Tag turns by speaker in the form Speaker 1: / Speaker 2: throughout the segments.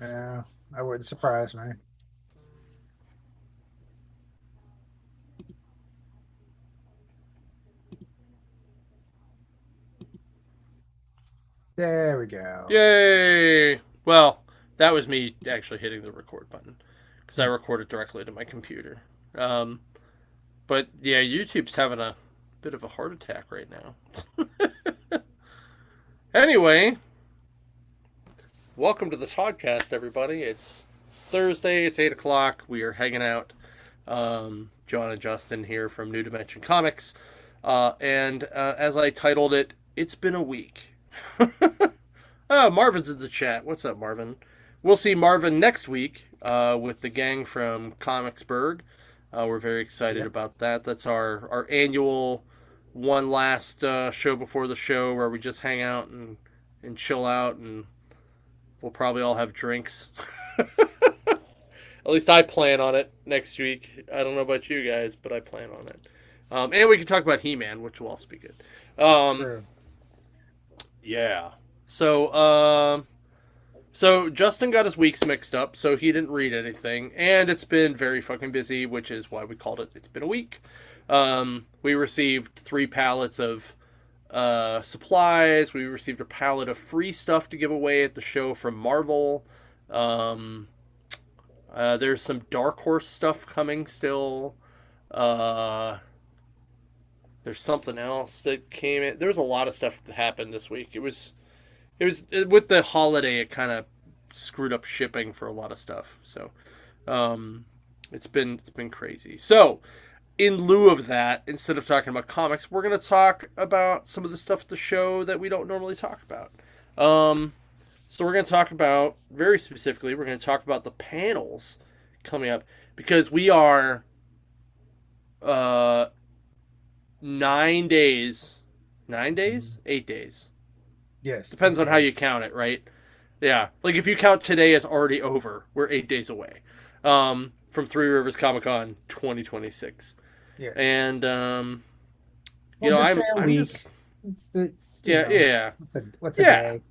Speaker 1: Yeah, that wouldn't surprise me. There we go.
Speaker 2: Yay! Well, that was me actually hitting the record button because I
Speaker 1: Hmm.
Speaker 2: recorded directly to my computer. Um, but yeah, YouTube's having a bit of a heart attack right now. Anyway, welcome to the podcast, everybody. It's Thursday. It's 8 o'clock. We are hanging out. John and Justin here from New Dimension Comics, and as I titled it, it's been a week. Oh, Marvin's in the chat. What's up, Marvin? We'll see Marvin next week with the gang from Comicsburg. We're very excited
Speaker 1: Yep.
Speaker 2: about that. That's our annual one last show before the show where we just hang out and chill out, and we'll probably all have drinks. At least I plan on it next week. I don't know about you guys, but I plan on it. And we can talk about He Man, which will also be good. Um,
Speaker 1: True.
Speaker 2: yeah. So Justin got his weeks mixed up, so he didn't read anything, and it's been very fucking busy, which is why we called it "It's Been a Week." We received 3 pallets of supplies. We received a pallet of free stuff to give away at the show from Marvel. Um, there's some Dark Horse stuff coming still. Uh, there's something else that came in. There was a lot of stuff that happened this week. It was with the holiday. It kind of screwed up shipping for a lot of stuff. So um, it's been crazy. So in lieu of that, instead of talking about comics, we're gonna talk about some of the stuff at the show that we don't normally talk about. Um, so we're gonna talk about very specifically. We're gonna talk about the panels coming up because we are uh 9 days, 9 days,
Speaker 1: Mhm.
Speaker 2: 8 days.
Speaker 1: Yes,
Speaker 2: Depends
Speaker 1: eight
Speaker 2: on how you
Speaker 1: days.
Speaker 2: count it, right? Yeah, like if you count today as already over, we're 8 days away from Three Rivers Comic Con 2026,
Speaker 1: Yes.
Speaker 2: and
Speaker 1: We'll just say a
Speaker 2: I'm
Speaker 1: week.
Speaker 2: just
Speaker 1: It's
Speaker 2: yeah yeah
Speaker 1: what's a
Speaker 2: yeah
Speaker 1: day?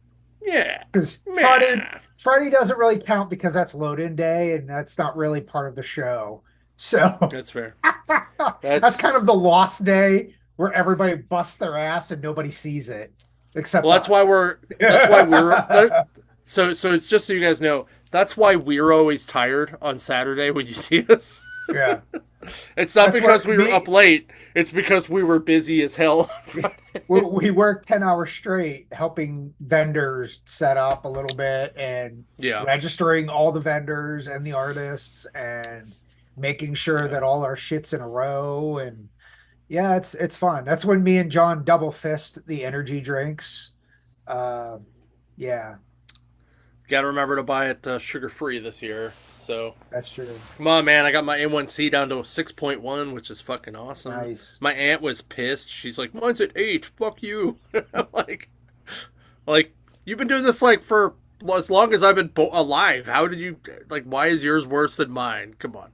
Speaker 2: yeah
Speaker 1: Because
Speaker 2: yeah
Speaker 1: Friday doesn't really count because that's load-in day and that's not really part of the show. So
Speaker 2: that's fair.
Speaker 1: that's
Speaker 2: That's
Speaker 1: kind of the lost day where everybody busts their ass and nobody sees it except
Speaker 2: well,
Speaker 1: us.
Speaker 2: that's why we're so it's just so you guys know. That's why we're always tired on Saturday when you see us.
Speaker 1: Yeah.
Speaker 2: It's not
Speaker 1: That's
Speaker 2: because
Speaker 1: what
Speaker 2: we were up
Speaker 1: me
Speaker 2: late. It's because we were busy as hell.
Speaker 1: we worked 10 hours straight helping vendors set up a little bit and
Speaker 2: Yeah,
Speaker 1: registering all the vendors and the artists and making sure
Speaker 2: yeah.
Speaker 1: that all our shit's in a row. And yeah, it's fun. That's when me and John double fist the energy drinks. uh yeah,
Speaker 2: Got to remember to buy it sugar free this year. So
Speaker 1: that's true.
Speaker 2: come on, man! I got my A1C down to 6.1, which is fucking awesome.
Speaker 1: Nice.
Speaker 2: My aunt was pissed. She's like, "Mine's at 8. Fuck you." I'm like you've been doing this like for as long as I've been alive. How did you like? Why is yours worse than mine? Come on.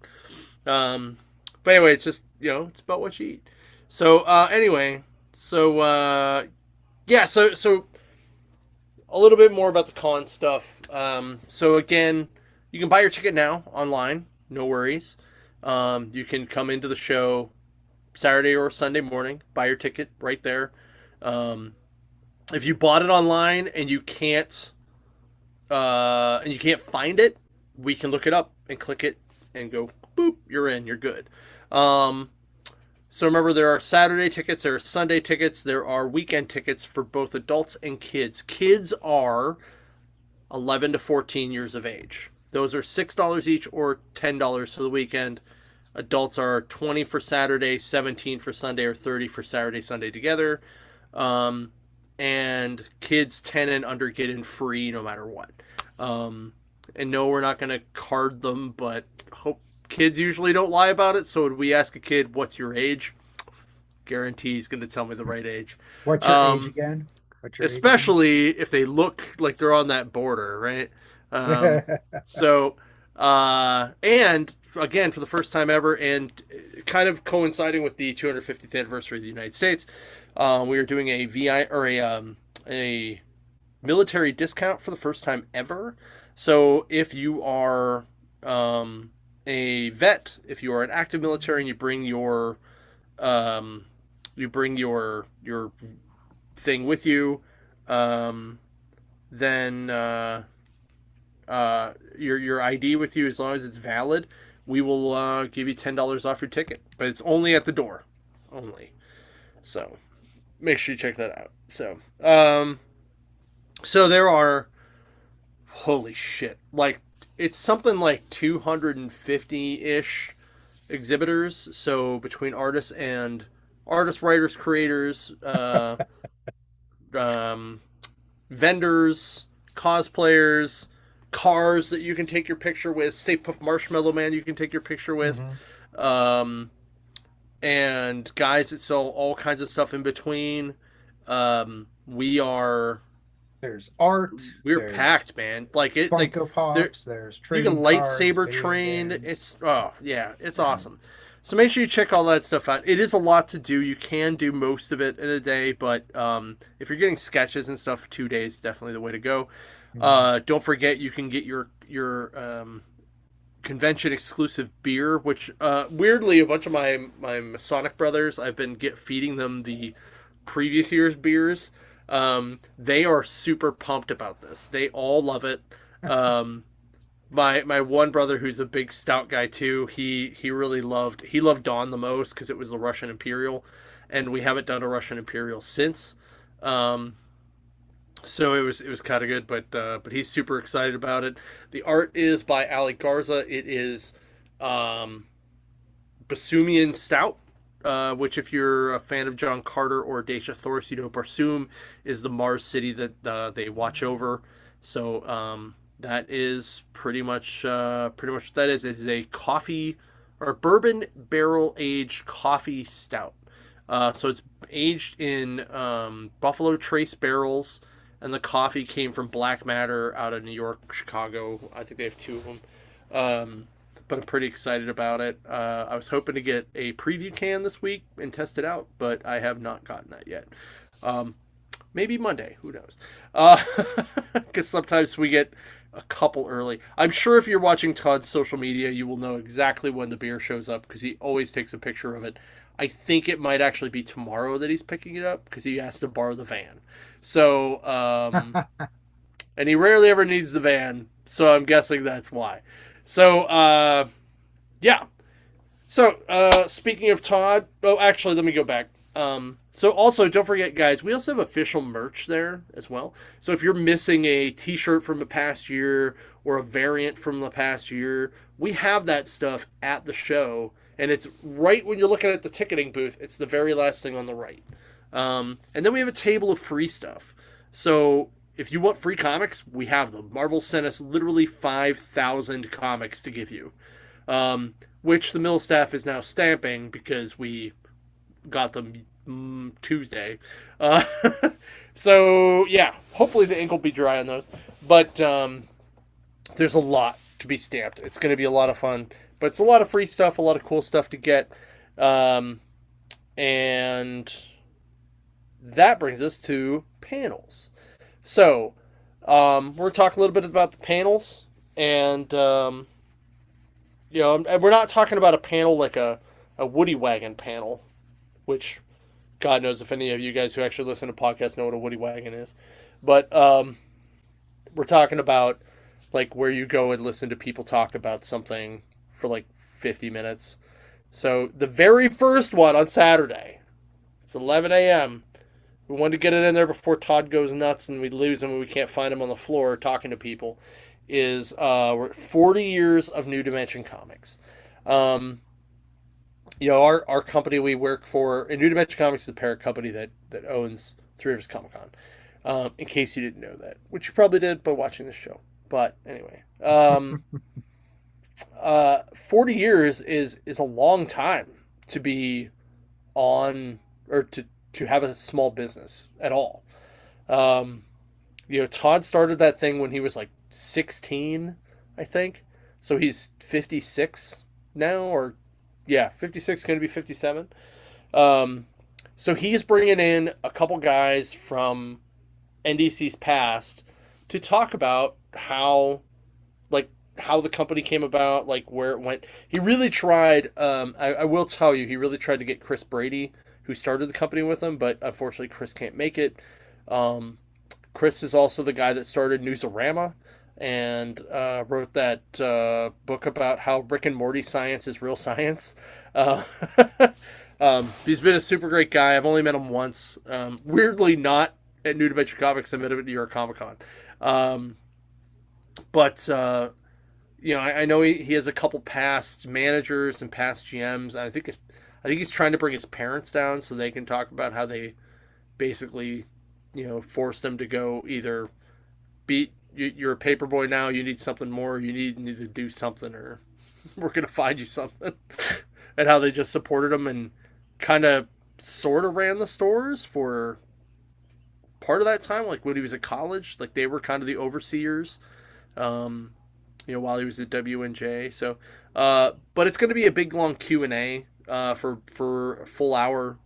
Speaker 2: Um, but anyway, it's just it's about what you eat. So anyway, so yeah, so a little bit more about the con stuff. So again, you can buy your ticket now online. No worries. You can come into the show Saturday or Sunday morning. Buy your ticket right there. Um, if you bought it online and you can't find it, we can look it up and click it and go boop. You're in. You're good. Um, so remember, there are Saturday tickets, there are Sunday tickets, there are weekend tickets for both adults and kids. Kids are 11 to 14 years of age. Those are $6 each or $10 for the weekend. Adults are 20 for Saturday, 17 for Sunday, or 30 for Saturday, Sunday together. Um, and kids 10 and under get in free no matter what. Um, and no, we're not going to card them, but hope kids usually don't lie about it. So when we ask a kid, "What's your age?" Guarantee he's going to tell me the right age.
Speaker 1: What's your age
Speaker 2: Um,
Speaker 1: again? What's your age again?
Speaker 2: Especially if they look like they're on that border, right? Um, so, and again, for the first time ever, and kind of coinciding with the 250th anniversary of the United States, we are doing a VI or a military discount for the first time ever. So if you are a vet, if you are an active military and um, you bring your thing with you, um, then your ID with you, as long as it's valid, we will give you $10 off your ticket. But it's only at the door, only. So make sure you check that out. So there are, holy shit, like it's something like 250 ish exhibitors. So between artists, writers, creators, um, vendors, cosplayers, cars that you can take your picture with, Stay Puft Marshmallow Man you can take your picture with,
Speaker 1: Mm-hmm.
Speaker 2: um, and guys that sell all kinds of stuff in between. We are
Speaker 1: There's art.
Speaker 2: we're
Speaker 1: There's
Speaker 2: packed, man. Like
Speaker 1: Funko
Speaker 2: there
Speaker 1: Pops. There's
Speaker 2: you can
Speaker 1: trading cards,
Speaker 2: lightsaber
Speaker 1: video
Speaker 2: train.
Speaker 1: games.
Speaker 2: Oh yeah, it's
Speaker 1: Yeah.
Speaker 2: awesome. So make sure you check all that stuff out. It is a lot to do. You can do most of it in a day, but if you're getting sketches and stuff, 2 days definitely the way to go.
Speaker 1: Mhm.
Speaker 2: Don't forget you can get your convention exclusive beer, which weirdly a bunch of my Masonic brothers, I've been feeding them the previous year's beers. They are super pumped about this. They all love it. Um, my one brother who's a big stout guy too, he loved Dawn the most because it was the Russian Imperial, and we haven't done a Russian Imperial since. Um, so it was kind of good, but he's super excited about it. The art is by Ali Garza. It is um, Basumian Stout, which if you're a fan of John Carter or Dacia Thors, you know Barsoom is the Mars city that they watch over. So that is pretty much what that is. It is a coffee or bourbon barrel aged coffee stout. So it's aged in Buffalo Trace barrels, and the coffee came from Black Matter out of New York, Chicago. I think they have two of them. But I'm pretty excited about it. I was hoping to get a preview can this week and test it out, but I have not gotten that yet. Um, Maybe Monday. Who knows? Because sometimes we get a couple early. I'm sure if you're watching Todd's social media, you will know exactly when the beer shows up because he always takes a picture of it. I think it might actually be tomorrow that he's picking it up because he has to borrow the van. So, and he rarely ever needs the van, so I'm guessing that's why. So, yeah. So, speaking of Todd, oh, actually, let me go back. So also, don't forget, guys, we also have official merch there as well. So if you're missing a T-shirt from the past year or a variant from the past year, we have that stuff at the show, and it's right when you're looking at the ticketing booth. It's the very last thing on the right. And then we have a table of free stuff. So if you want free comics, we have them. Marvel sent us literally 5,000 comics to give you, which the mill staff is now stamping because we got them Tuesday. Uh, so yeah, hopefully the ink will be dry on those. But there's a lot to be stamped. It's going to be a lot of fun, but it's a lot of free stuff, a lot of cool stuff to get. Um, and that brings us to panels. So we're going to talk a little bit about the panels, and and we're not talking about a panel like a Woody Wagon panel, which God knows if any of you guys who actually listen to podcasts know what a Woody Wagon is. But we're talking about like where you go and listen to people talk about something for like 50 minutes. So the very first one on Saturday, it's 11 a.m. We wanted to get it in there before Todd goes nuts and we lose him and we can't find him on the floor talking to people. Is we're 40 years of New Dimension Comics. Our company we work for, and New Dimension Comics is a parent company that owns Three Rivers Comic Con. In case you didn't know that, which you probably did by watching this show. But anyway, 40 years is a long time to be on or to have a small business at all. Todd started that thing when he was like 16, I think. So he's 56 now, or yeah, 56, going to be 57. So he's bringing in a couple guys from NDC's past to talk about how the company came about, like where it went. He really tried. I will tell you, he really tried to get Chris Brady, who started the company with him, but unfortunately, Chris can't make it. Um, Chris is also the guy that started Newsarama and wrote that book about how Rick and Morty science is real science. Uh, he's been a super great guy. I've only met him once. Weirdly, not at New Dimension Comics. I met him at New York Comic Con. But I know he has a couple past managers and past GMs, and I think he's trying to bring his parents down so they can talk about how they basically, force them to go either you're a paperboy now, you need something more, you need to do something, or we're gonna find you something, and how they just supported him and kind of sort of ran the stores for part of that time, like when he was at college, like they were kind of the overseers. Um, while he was at WNJ. So, but it's going to be a big long Q&A for a full hour.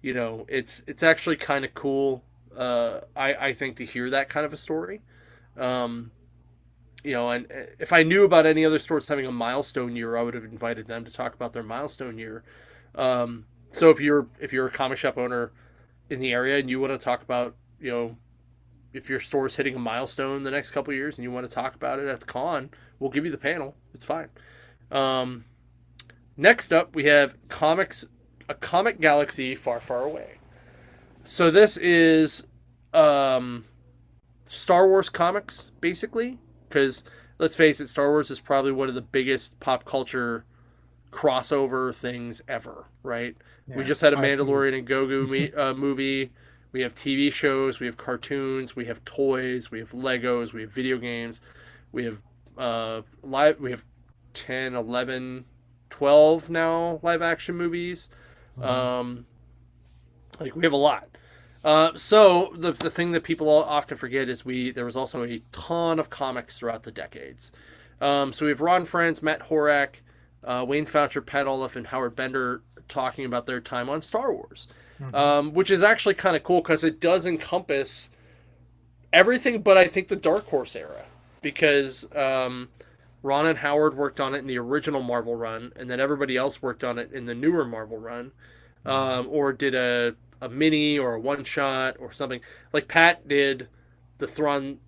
Speaker 2: It's actually kind of cool. I think to hear that kind of a story. And if I knew about any other stores having a milestone year, I would have invited them to talk about their milestone year. So if you're a comic shop owner in the area and you want to talk about, if your store is hitting a milestone the next couple of years and you want to talk about it at the con, we'll give you the panel. It's fine. Next up, we have a comic galaxy far, far away. So this is Star Wars comics, basically, because let's face it, Star Wars is probably one of the biggest pop culture crossover things ever, right? Yeah, we just had a Mandalorian and Grogu movie. We have TV shows, we have cartoons, we have toys, we have Legos, we have video games, we have we have 10, 11, 12 now live action movies. Mm-hmm. We have a lot. So the thing that people often forget is there was also a ton of comics throughout the decades. So we have Ron Frenz, Matt Horak, Wayne Faucher, Pat Olliffe, and Howard Bender talking about their time on Star Wars. Mm-hmm. Which is actually kind of cool because it does encompass everything but I think the Dark Horse era, because Ron and Howard worked on it in the original Marvel run, and then everybody else worked on it in the newer Marvel run, or did a mini or a one-shot or something. Like Pat did the Thrawn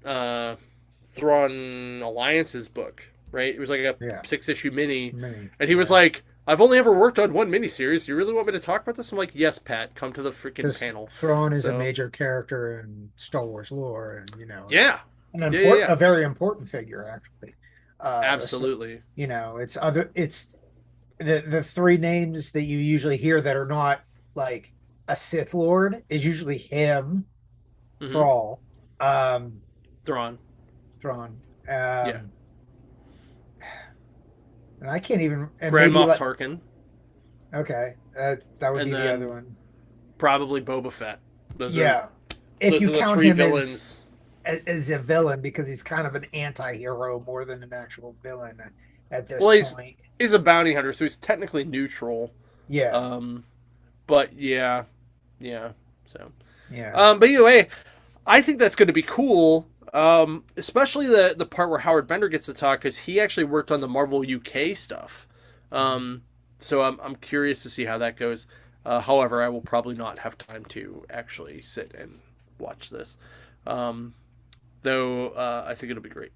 Speaker 2: Alliance's book, right? It was like a 6-issue mini, and he was like, I've only ever worked on one miniseries. You really want me to talk about this? I'm like, yes, Pat, come to the freaking panel.
Speaker 1: Thrawn is a major character in Star Wars lore, and
Speaker 2: yeah,
Speaker 1: a very important figure, actually.
Speaker 2: Absolutely.
Speaker 1: It's the three names that you usually hear that are not like a Sith Lord is usually him, Thrall,
Speaker 2: Thrawn.
Speaker 1: Yeah. And I can't even.
Speaker 2: Grand Moff Tarkin.
Speaker 1: Okay, that would be the other one.
Speaker 2: Probably Boba Fett.
Speaker 1: If you count him as a villain, because he's kind of an anti-hero more than an actual villain at this point.
Speaker 2: He's a bounty hunter, so he's technically neutral.
Speaker 1: Yeah.
Speaker 2: But yeah. So.
Speaker 1: Yeah.
Speaker 2: But either way, I think that's going to be cool. Especially the part where Howard Bender gets to talk, because he actually worked on the Marvel UK stuff. So I'm curious to see how that goes. However, I will probably not have time to actually sit and watch this. Though I think it'll be great.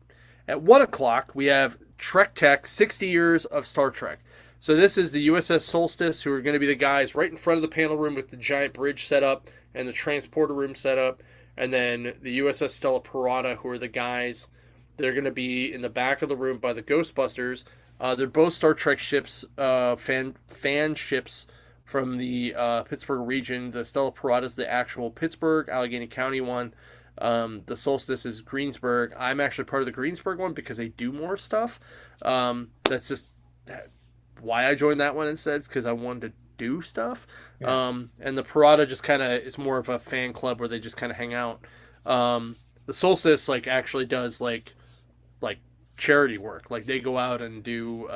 Speaker 2: At 1 o'clock, we have Trek Tech, 60 Years of Star Trek. So this is the USS Solstice, who are going to be the guys right in front of the panel room with the giant bridge set up and the transporter room set up. And then the USS Stella Parada, who are the guys that are going to be in the back of the room by the Ghostbusters. They're both Star Trek ships, fan ships from the Pittsburgh region. The Stella Parada is the actual Pittsburgh, Allegheny County one. The Solstice is Greensburg. I'm actually part of the Greensburg one because they do more stuff. That's just why I joined that one instead, because I wanted to do stuff. Yeah. And the Parada just kind of is more of a fan club where they just kind of hang out. The Solstice actually does like charity work. Like they go out and do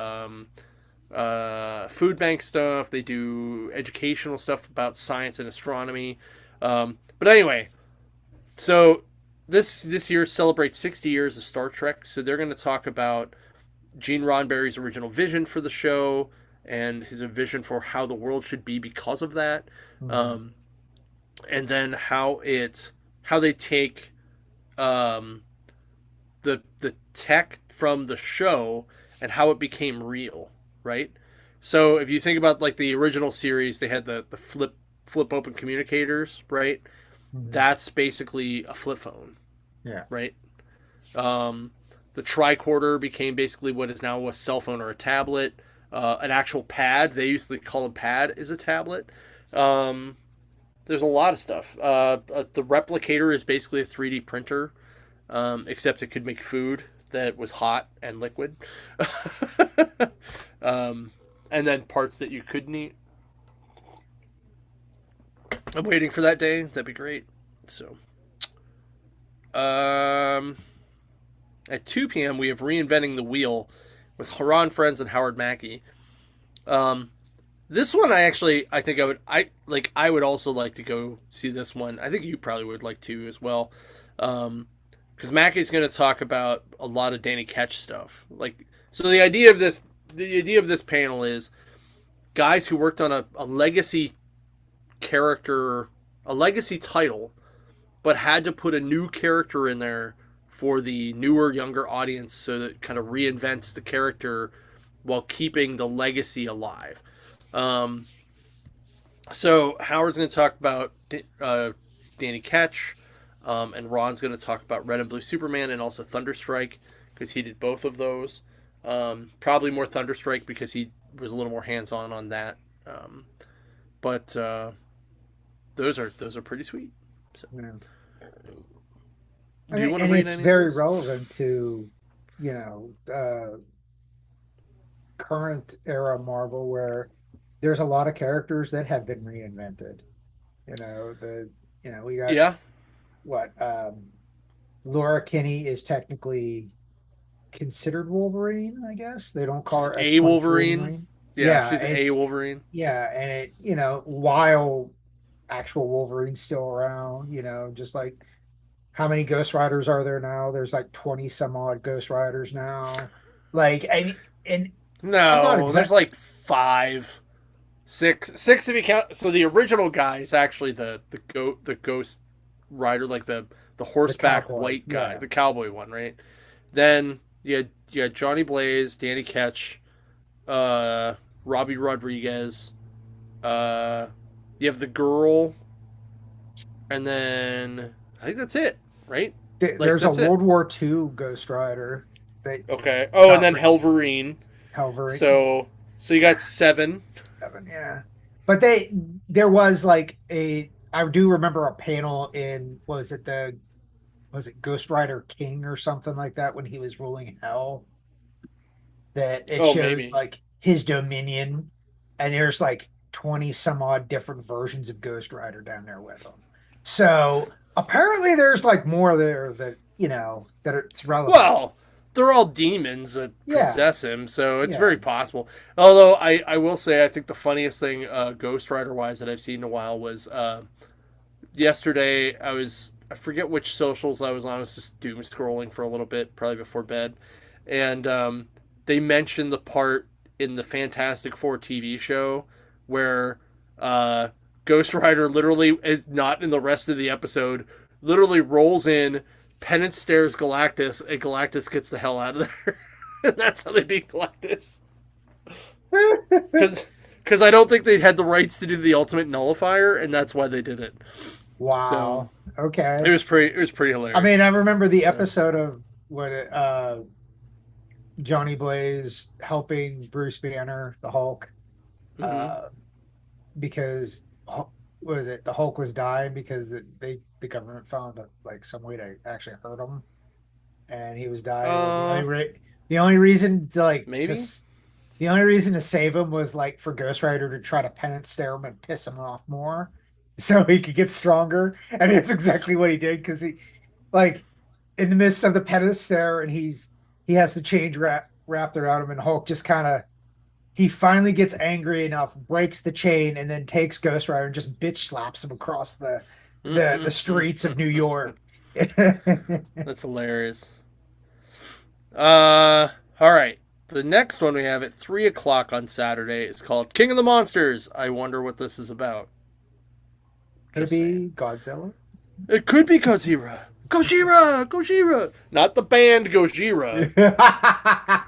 Speaker 2: food bank stuff. They do educational stuff about science and astronomy. But anyway, So this year celebrates 60 years of Star Trek. So they're going to talk about Gene Roddenberry's original vision for the show and his vision for how the world should be because of that,
Speaker 1: Mhm.
Speaker 2: um, and then how they take um, the tech from the show and how it became real, right? So if you think about like the original series, they had the flip open communicators, right?
Speaker 1: Mhm.
Speaker 2: That's basically a flip phone,
Speaker 1: Yeah.
Speaker 2: right? Um, the tricorder became basically what is now a cell phone or a tablet. An actual pad, they used to call a pad, is a tablet. Um, there's a lot of stuff. The replicator is basically a 3D printer, except it could make food that was hot and liquid. um, and then parts that you couldn't eat. I'm waiting for that day. That'd be great. So, um, at 2 p.m., we have Reinventing the Wheel with Haran Friends and Howard Mackey. Um, this one, I think I would also like to go see this one. I think you probably would like to as well, because Mackey's going to talk about a lot of Danny Ketch stuff. Like, so the idea of this panel is guys who worked on a legacy character, a legacy title, but had to put a new character in there for the newer, younger audience, so that it kind of reinvents the character while keeping the legacy alive. Um, so Howard's going to talk about Danny Ketch, and Ron's going to talk about Red and Blue Superman and also Thunderstrike because he did both of those. Probably more Thunderstrike because he was a little more hands on that. But those are pretty sweet. So,
Speaker 1: Yeah.
Speaker 2: do you want to
Speaker 1: And
Speaker 2: read
Speaker 1: it's
Speaker 2: any of
Speaker 1: very
Speaker 2: those?
Speaker 1: relevant to, current era Marvel where there's a lot of characters that have been reinvented. We got
Speaker 2: Yeah,
Speaker 1: what Laura Kinney is technically considered Wolverine, I guess. They don't call
Speaker 2: she's
Speaker 1: her
Speaker 2: a
Speaker 1: X-23
Speaker 2: Wolverine.
Speaker 1: anymore.
Speaker 2: Yeah,
Speaker 1: Yeah,
Speaker 2: she's a
Speaker 1: it's
Speaker 2: Wolverine.
Speaker 1: yeah, and while actual Wolverine's still around, just like how many Ghost Riders are there now? There's like 20 some odd Ghost Riders now. Like and I'm not
Speaker 2: No, there's
Speaker 1: exact
Speaker 2: like five, six if you count. So the original guy is actually the Ghost Rider, like the
Speaker 1: the
Speaker 2: horseback
Speaker 1: cowboy.
Speaker 2: white guy,
Speaker 1: Yeah.
Speaker 2: the cowboy one, right? Then you had Johnny Blaze, Danny Ketch, uh, Robbie Rodriguez. Uh, you have the girl, and then I think that's it, right? Like
Speaker 1: There's a
Speaker 2: that's it.
Speaker 1: World War II Ghost Rider that
Speaker 2: Okay. Oh, and
Speaker 1: got
Speaker 2: then
Speaker 1: re
Speaker 2: Helverine.
Speaker 1: Calvary.
Speaker 2: So you got seven.
Speaker 1: Seven, yeah. But there was like I do remember a panel in, was it Ghost Rider King or something like that when he was ruling hell, that it
Speaker 2: Oh,
Speaker 1: showed
Speaker 2: maybe.
Speaker 1: like his dominion, and there's like 20 some odd different versions of Ghost Rider down there with him. So apparently there's like more there that, that it's relevant.
Speaker 2: Well, they're all demons that
Speaker 1: Yeah,
Speaker 2: possess him, so it's
Speaker 1: yeah.
Speaker 2: very possible. Although I will say, I think the funniest thing, Ghost Rider wise, that I've seen in a while was yesterday. I forget which socials I was on. I was just doom scrolling for a little bit, probably before bed, and they mentioned the part in the Fantastic Four TV show where uh, Ghost Rider literally is not in the rest of the episode. Literally rolls in, Penance stares Galactus, and Galactus gets the hell out of there. And that's how they beat Galactus. Because I don't think they had the rights to do the Ultimate Nullifier, and that's why they did it. So
Speaker 1: Wow. Okay.
Speaker 2: it was pretty
Speaker 1: I mean,
Speaker 2: hilarious.
Speaker 1: I remember the
Speaker 2: So
Speaker 1: episode of what Johnny Blaze helping Bruce Banner, the Hulk,
Speaker 2: mm-hmm.
Speaker 1: uh, because what was it? The Hulk was dying because the government found like some way to actually hurt him, and he was dying. And the only reason to
Speaker 2: Maybe.
Speaker 1: the only reason to save him was like for Ghost Rider to try to penance stare him and piss him off more, so he could get stronger. And it's exactly what he did because he like in the midst of the penance stare, and he has the change wrapped around him, and Hulk just kind of he finally gets angry enough, breaks the chain, and then takes Ghost Rider and just bitch slaps him across the streets of New York.
Speaker 2: That's hilarious. All right. The next one we have at 3 o'clock on Saturday is called King of the Monsters. I wonder what this is about.
Speaker 1: Could it
Speaker 2: Just saying.
Speaker 1: be Godzilla?
Speaker 2: It could be Gojira. Gojira! Gojira! Not the band Gojira.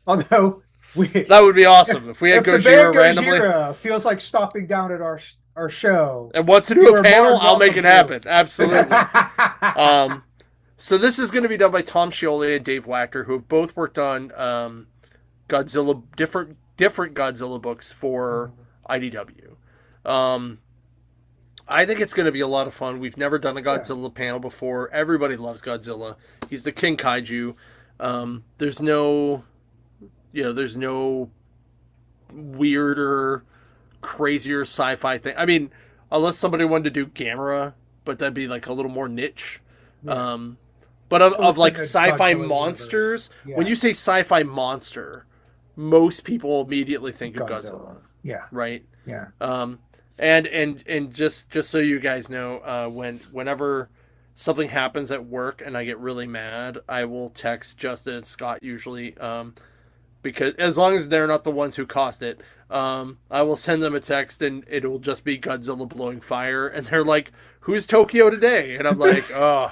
Speaker 1: Although
Speaker 2: That would be awesome if we had
Speaker 1: if the
Speaker 2: Gojira
Speaker 1: band
Speaker 2: randomly.
Speaker 1: Gojira feels like stopping down at our show,
Speaker 2: And wants to do
Speaker 1: you
Speaker 2: a
Speaker 1: are
Speaker 2: panel,
Speaker 1: more than
Speaker 2: I'll make it
Speaker 1: welcome
Speaker 2: happen. Absolutely. So this is going to be done by Tom Scioli and Dave Wachter, who have both worked on Godzilla, different Godzilla books for IDW. I think it's going to be a lot of fun. We've never done a Godzilla panel before. Everybody loves Godzilla. He's the king kaiju. There's no, there's no weirder, crazier sci-fi thing. I mean, unless somebody wanted to do Gamera, but that'd be like a little more niche.
Speaker 1: Yeah.
Speaker 2: But of like
Speaker 1: Within the
Speaker 2: sci-fi
Speaker 1: Godzilla
Speaker 2: monsters,
Speaker 1: universe.
Speaker 2: when
Speaker 1: Yeah.
Speaker 2: you say sci-fi monster, most people immediately think of Godzilla,
Speaker 1: Yeah,
Speaker 2: right?
Speaker 1: yeah.
Speaker 2: And just so you guys know, whenever something happens at work and I get really mad, I will text Justin and Scott usually, because as long as they're not the ones who caused it, I will send them a text and it'll just be Godzilla blowing fire, and they're like, "Who's Tokyo today?" And I'm like, "Oh,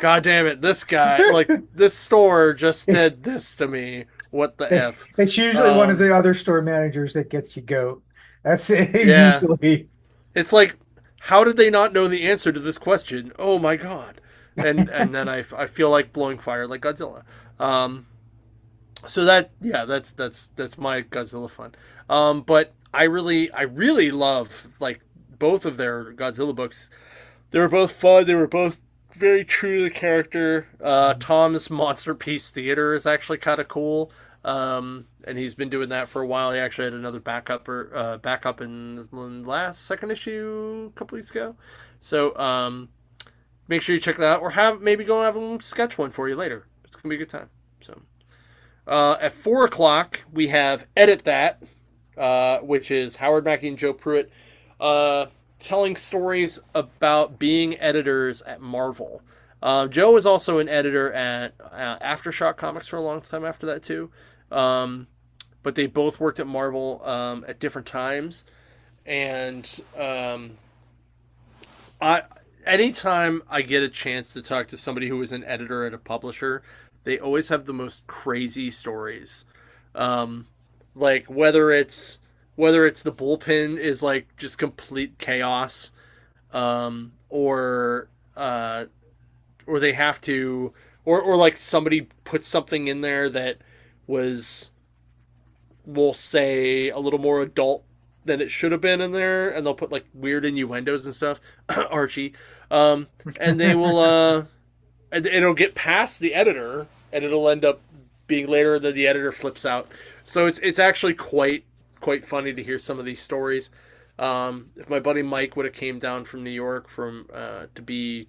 Speaker 2: god damn it, this guy, like this store just did this to me. What the f?"
Speaker 1: It's usually one of the other store managers that gets you goat. That's it,
Speaker 2: Yeah.
Speaker 1: usually.
Speaker 2: It's like, how did they not know the answer to this question? Oh my god! And then I feel like blowing fire like Godzilla. So that's my Godzilla fun. But I really love like both of their Godzilla books. They were both fun. They were both very true to the character. Tom's Monster Piece Theater is actually kind of cool. And he's been doing that for a while. He actually had another backup in the last second issue a couple weeks ago. So make sure you check that out, or maybe go have him sketch one for you later. It's gonna be a good time. So at 4 o'clock we have Edit That, which is Howard Mackie and Joe Pruitt telling stories about being editors at Marvel. Joe was also an editor at Aftershock Comics for a long time after that too. But they both worked at Marvel at different times, and anytime I get a chance to talk to somebody who is an editor at a publisher, they always have the most crazy stories. Like whether it's the bullpen is like just complete chaos, or they have to, or like somebody puts something in there that was, we'll say, a little more adult than it should have been in there, and they'll put like weird innuendos and stuff. Archie, and they will, and it'll get past the editor, and it'll end up being later that the editor flips out. So it's actually quite funny to hear some of these stories. If my buddy Mike would have came down from New York to be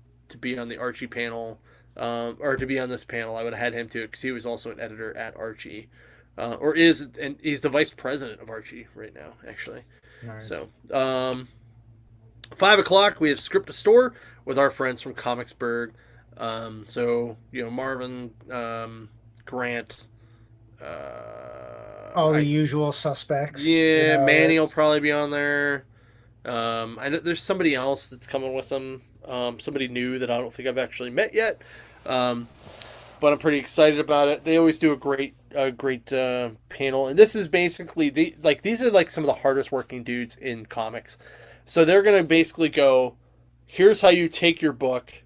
Speaker 2: on the Archie panel, or to be on this panel, I would have had him too, because he was also an editor at Archie, and he's the vice president of Archie right now, actually.
Speaker 1: Nice.
Speaker 2: So 5 o'clock we have Script to Store with our friends from Comicsburg. So Marvin, Grant,
Speaker 1: All the usual suspects.
Speaker 2: yeah, Manny will
Speaker 1: it's-
Speaker 2: probably be on there. I know there's somebody else that's coming with them. Somebody new that I don't think I've actually met yet. But I'm pretty excited about it. They always do a great panel, and this is basically these are like some of the hardest working dudes in comics. So they're gonna basically go, here's how you take your book,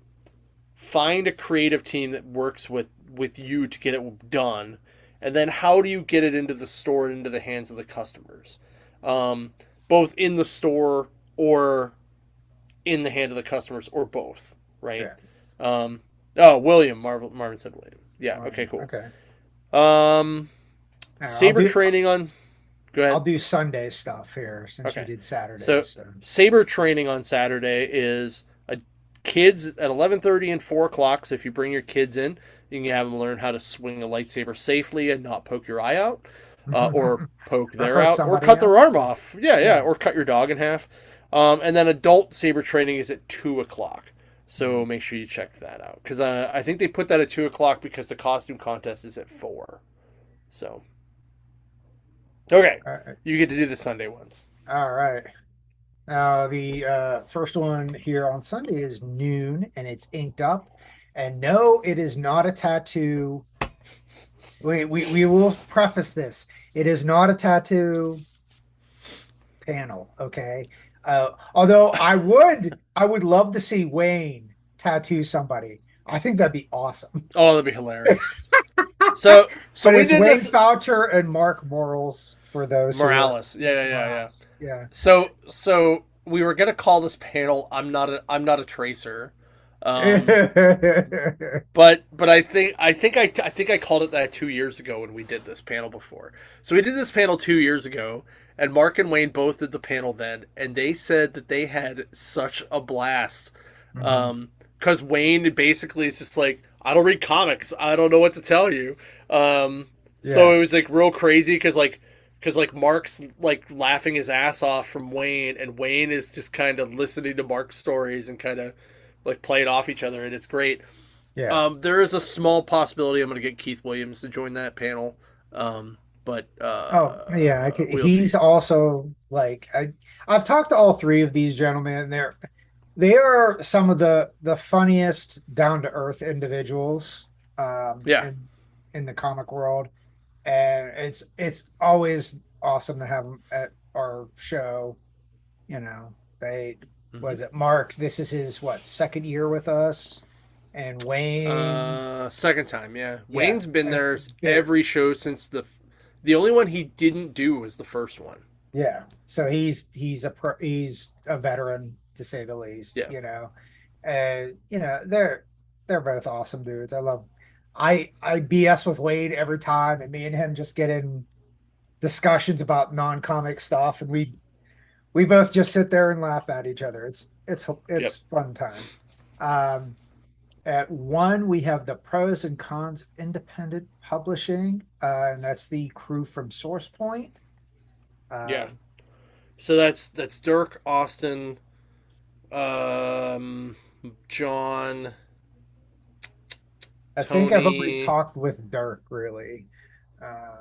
Speaker 2: find a creative team that works with you to get it done, and then how do you get it into the store and into the hands of the customers, both in the store or in the hand of the customers, or both, right?
Speaker 1: Yeah.
Speaker 2: William, Marvin said William. Yeah, okay, cool.
Speaker 1: Okay.
Speaker 2: Saber training on. Go ahead.
Speaker 1: I'll do Sunday stuff here since
Speaker 2: Okay.
Speaker 1: we did Saturday.
Speaker 2: So Saber training on Saturday is kids at 11:30 and 4 o'clock. So if you bring your kids in, you can have them learn how to swing a lightsaber safely and not poke your eye out, or poke their
Speaker 1: hurt
Speaker 2: out, or
Speaker 1: somebody
Speaker 2: cut their
Speaker 1: out.
Speaker 2: arm off. Yeah, or cut your dog in half. And then adult saber training is at 2 o'clock. So make sure you check that out because I think they put that at 2 o'clock because the costume contest is at 4. So okay,
Speaker 1: All
Speaker 2: you
Speaker 1: right.
Speaker 2: get to do the Sunday ones.
Speaker 1: All right. Now, the first one here on Sunday is noon and it's inked up. And no, it is not a tattoo. We will preface this. It is not a tattoo panel, okay? Although I would love to see Wayne tattoo somebody. I think that'd be awesome.
Speaker 2: Oh, that'd be hilarious. So
Speaker 1: But
Speaker 2: we
Speaker 1: it's
Speaker 2: did
Speaker 1: Wayne
Speaker 2: this
Speaker 1: Foucher and Mark Morals for those who are
Speaker 2: Morales. Yeah.
Speaker 1: Morales. Yeah.
Speaker 2: So we were gonna call this panel I'm not a tracer. Um, but I think I called it that 2 years ago when we did this panel before. So we did this panel 2 years ago, and Mark and Wayne both did the panel then, and they said that they had such a blast.
Speaker 1: Mhm.
Speaker 2: Because Wayne basically is just like, I don't read comics, I don't know what to tell you. So
Speaker 1: Yeah.
Speaker 2: it was like real crazy because like Mark's like laughing his ass off from Wayne, and Wayne is just kind of listening to Mark's stories and kind of like playing off each other, and it's great.
Speaker 1: Yeah.
Speaker 2: There is a small possibility I'm going to get Keith Williams to join that panel, but
Speaker 1: Oh, yeah.
Speaker 2: we'll see.
Speaker 1: He's also like I've talked to all three of these gentlemen, and they are some of the funniest down to earth individuals
Speaker 2: Yeah.
Speaker 1: in the comic world. And it's always awesome to have them at our show. You know, they
Speaker 2: Hmm.
Speaker 1: was it Mark? This is his what second year with us, and Wayne,
Speaker 2: Second time, yeah.
Speaker 1: yeah,
Speaker 2: Wayne's been there
Speaker 1: bit,
Speaker 2: every show since the only one he didn't do was the first one.
Speaker 1: yeah. So he's a veteran to say the least.
Speaker 2: Yeah.
Speaker 1: And they're both awesome dudes. I BS with Wade every time, and me and him just get in discussions about non-comic stuff, and we both just sit there and laugh at each other. It's
Speaker 2: Yep.
Speaker 1: fun time. Um, at one, we have the pros and cons of independent publishing, and that's the crew from Source Point.
Speaker 2: Yeah.
Speaker 1: Um,
Speaker 2: So that's Dirk, Austin, um, John,
Speaker 1: I think I've only
Speaker 2: Tony.
Speaker 1: talked with Dirk really, uh,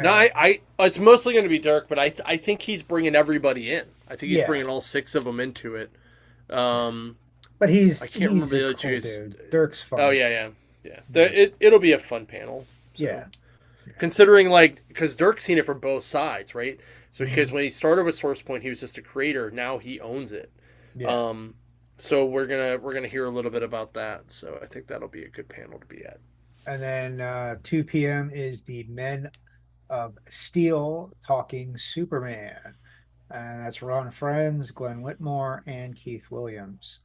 Speaker 2: No,
Speaker 1: and
Speaker 2: it's mostly going to be Dirk, but I think he's bringing everybody in. I think he's
Speaker 1: yeah,
Speaker 2: bringing all 6 of them into it.
Speaker 1: yeah.
Speaker 2: Um,
Speaker 1: But
Speaker 2: I can't
Speaker 1: he's
Speaker 2: remember
Speaker 1: a
Speaker 2: the other two
Speaker 1: cool
Speaker 2: guys.
Speaker 1: dude. Dirk's
Speaker 2: Oh
Speaker 1: fun.
Speaker 2: yeah.
Speaker 1: Yeah,
Speaker 2: It'll be a fun panel. So
Speaker 1: yeah,
Speaker 2: considering like because Dirk's seen it from both sides, right? So because
Speaker 1: mhm,
Speaker 2: when he started with Source Point, he was just a creator. Now he owns it.
Speaker 1: yeah.
Speaker 2: Um, so we're gonna hear a little bit about that. So I think that'll be a good panel to be at.
Speaker 1: And then 2 p.m. is the Men of Steel talking Superman. And that's Ron Friends, Glenn Whitmore, and Keith Williams.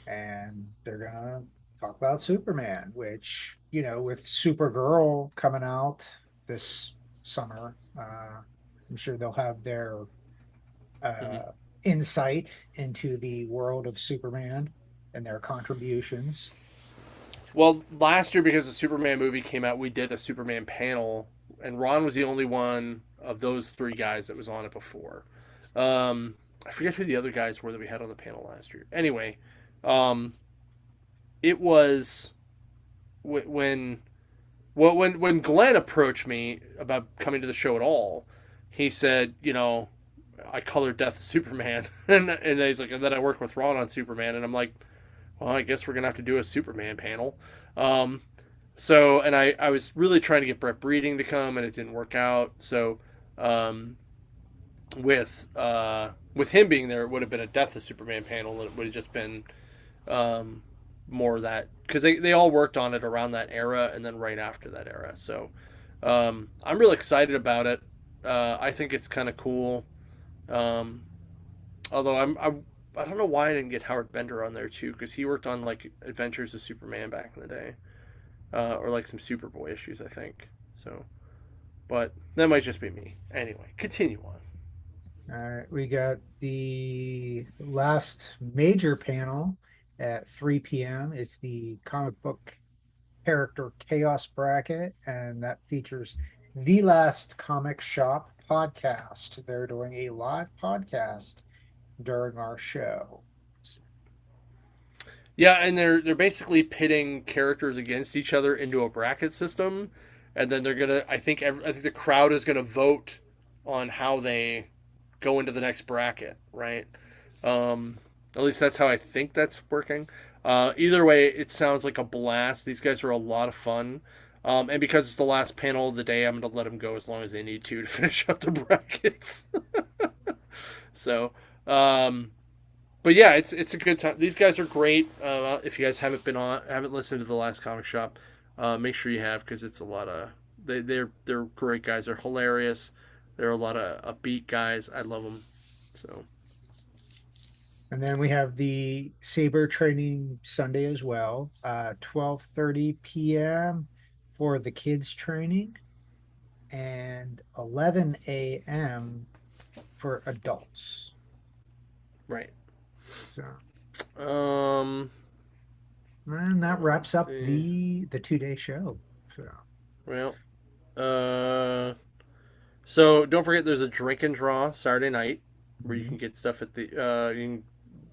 Speaker 1: And they're gonna talk about Superman, which, with Supergirl coming out this summer, I'm sure they'll have their
Speaker 2: Hmm.
Speaker 1: uh, insight into the world of Superman and their contributions.
Speaker 2: Well, last year because the Superman movie came out, we did a Superman panel, and Ron was the only one of those 3 guys that was on it before. I forget who the other guys were that we had on the panel last year. Anyway, um, it was when when Glenn approached me about coming to the show at all. He said, I colored Death of Superman, and he's like, and then I worked with Ron on Superman, and I'm like, well, I guess we're gonna have to do a Superman panel. Um, and I was really trying to get Brett Breeding to come, and it didn't work out. So um, with him being there, it would have been a Death of Superman panel, and it would have just been um, more of that because they all worked on it around that era and then right after that era. So I'm really excited about it. I think it's kind of cool. Um, although I don't know why I didn't get Howard Bender on there too because he worked on like Adventures of Superman back in the day, or like some Superboy issues I think. So, but that might just be me. Anyway, continue on.
Speaker 1: All right, we got the last major panel at 3 p.m. It's the comic book character chaos bracket, and that features the Last Comic Shop podcast. They're doing a live podcast during our show.
Speaker 2: Yeah, and they're basically pitting characters against each other into a bracket system, and then they're gonna. I think the crowd is gonna vote on how they go into the next bracket, right? Um, at least that's how I think that's working. Either way, it sounds like a blast. These guys are a lot of fun. And because it's the last panel of the day, I'm going to let them go as long as they need to finish up the brackets. So, um, but yeah, it's a good time. These guys are great. If you guys haven't listened to the last comic shop, make sure you have because it's a lot of they're great guys. They're hilarious. They're a lot of upbeat guys. I love them. So
Speaker 1: And then we have the Saber training Sunday as well, 12:30 p.m. for the kids training and 11 a.m. for adults.
Speaker 2: right.
Speaker 1: So,
Speaker 2: Um.
Speaker 1: and that wraps up
Speaker 2: The
Speaker 1: the 2 day show. So,
Speaker 2: well. Uh. So don't forget, there's a drink and draw Saturday night where you
Speaker 1: mhm.
Speaker 2: can get stuff at the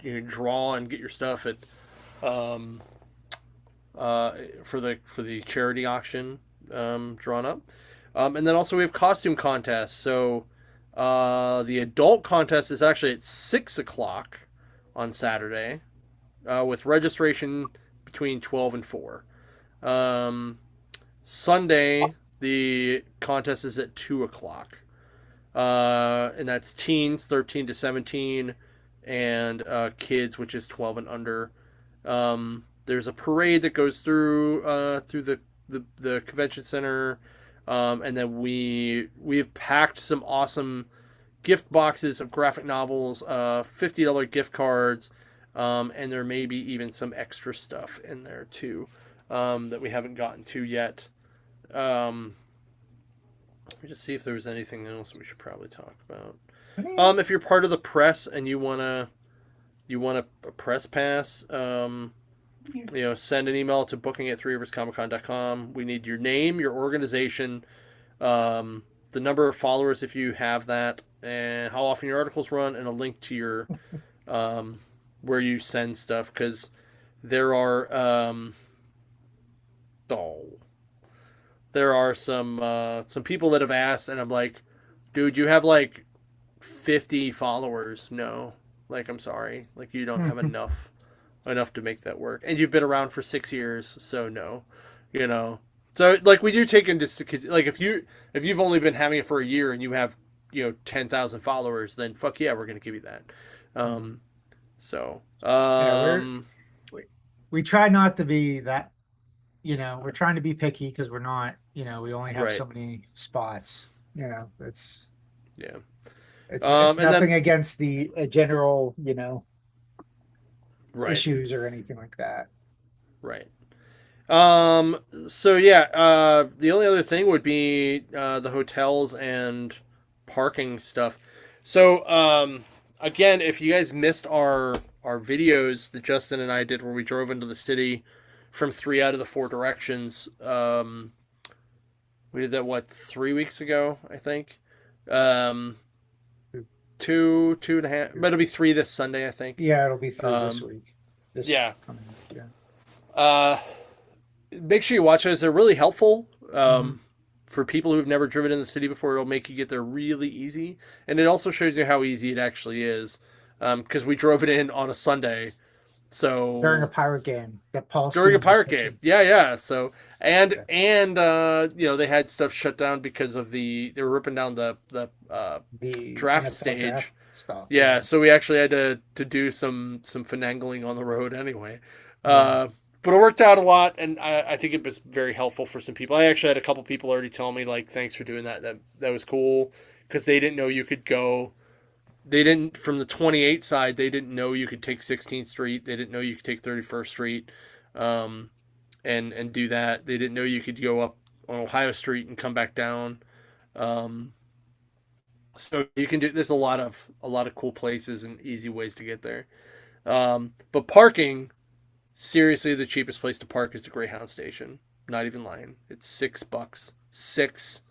Speaker 2: you can draw and get your stuff at um for the charity auction drawn up. And then also we have costume contests. So the adult contest is actually at 6 o'clock on Saturday, with registration between 12 and 4. Um, Sunday the contest is at 2 o'clock, and that's teens 13 to 17 and kids, which is 12 and under. There's a parade that goes through the convention center, and then we've packed some awesome gift boxes of graphic novels, $50 gift cards, and there may be even some extra stuff in there too, that we haven't gotten to yet. Um, Let me just see if there was anything else we should probably talk about. If you're part of the press and you want a press pass, send an email to booking at threeriverscomiccon.com. We need your name, your organization, the number of followers if you have that, and how often your articles run, and a link to your where you send stuff, because there are oh there are some people that have asked, and I'm like, dude, you have like 50 followers. No, like, I'm sorry, like, you don't have enough to make that work, and you've been around for 6 years, so no, you know. So like, we do take into like, if you've only been having it for a year and you have 10,000 followers, then fuck yeah, we're gonna give you that. Um, so
Speaker 1: yeah, we, we try not to be that, we're trying to be picky because we're not, we only have
Speaker 2: right,
Speaker 1: so many spots.
Speaker 2: yeah,
Speaker 1: It's
Speaker 2: and
Speaker 1: nothing
Speaker 2: then
Speaker 1: against the general,
Speaker 2: right,
Speaker 1: issues or anything like that.
Speaker 2: right. So yeah, the only other thing would be the hotels and parking stuff. So again, if you guys missed our videos that Justin and I did where we drove into the city from 3 out of the 4 directions, we did that, what, 3 weeks ago, I think. Um, two and a half, but it'll be three this Sunday, I think.
Speaker 1: Yeah, it'll be three this
Speaker 2: Um,
Speaker 1: week. This
Speaker 2: yeah.
Speaker 1: coming week, yeah.
Speaker 2: Uh, Make sure you watch those. They're really helpful.
Speaker 1: Mhm.
Speaker 2: For people who've never driven in the city before, it'll make you get there really easy, and it also shows you how easy it actually is. Because we drove it in on a Sunday,
Speaker 1: During a
Speaker 2: so
Speaker 1: pirate game that Paul
Speaker 2: during a
Speaker 1: Steens was
Speaker 2: pirate game,
Speaker 1: pitching.
Speaker 2: yeah. So
Speaker 1: Yeah.
Speaker 2: they had stuff shut down because of they were ripping down the
Speaker 1: The
Speaker 2: draft
Speaker 1: NFL
Speaker 2: stage.
Speaker 1: draft stuff.
Speaker 2: Yeah,
Speaker 1: Yeah.
Speaker 2: so we actually had to do some finagling on the road anyway.
Speaker 1: Yeah.
Speaker 2: But it worked out a lot, and I think it was very helpful for some people. I actually had a couple people already tell me, like, thanks for doing that. That was cool, because they didn't know you could go. They didn't, from the 28 side. They didn't know you could take 16th Street. They didn't know you could take 31st Street, um, and do that. They didn't know you could go up on Ohio Street and come back down. Um, so you can do. There's a lot of cool places and easy ways to get there. But parking, seriously, the cheapest place to park is the Greyhound station. Not even lying. It's $6. $6.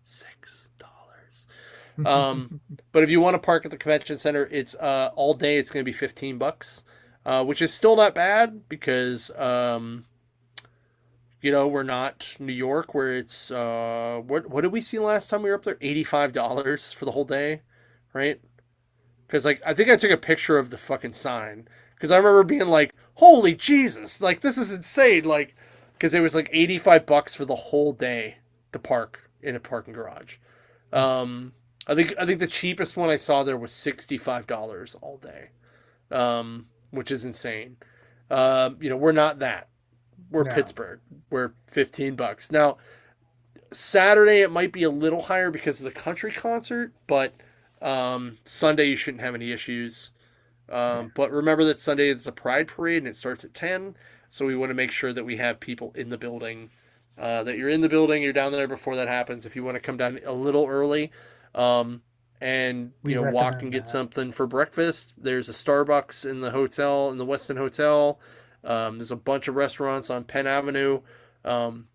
Speaker 2: $6. But if you want to park at the convention center, it's all day. It's going to be $15. which is still not bad because we're not New York where it's what did we see last time we were up there? $85 for the whole day, right? Because like I think I took a picture of the fucking sign because I remember being like, "Holy Jesus! Like this is insane!" Like because it was like $85 for the whole day to park in a parking garage. I think the cheapest one I saw there was $65 all day, which is insane. We're not that. We're
Speaker 1: No,
Speaker 2: Pittsburgh. We're $15 now. Saturday it might be a little higher because of the country concert, but Sunday you shouldn't have any issues.
Speaker 1: yeah,
Speaker 2: But remember that Sunday is the Pride Parade and it starts at 10, so we want to make sure that we have people in the building. That you're in the building, you're down there before that happens. If you want to come down a little early, and
Speaker 1: we
Speaker 2: walk and
Speaker 1: recommend
Speaker 2: get
Speaker 1: that.
Speaker 2: something for breakfast, there's a Starbucks in the hotel in the Westin Hotel. There's a bunch of restaurants on Penn Avenue. Um,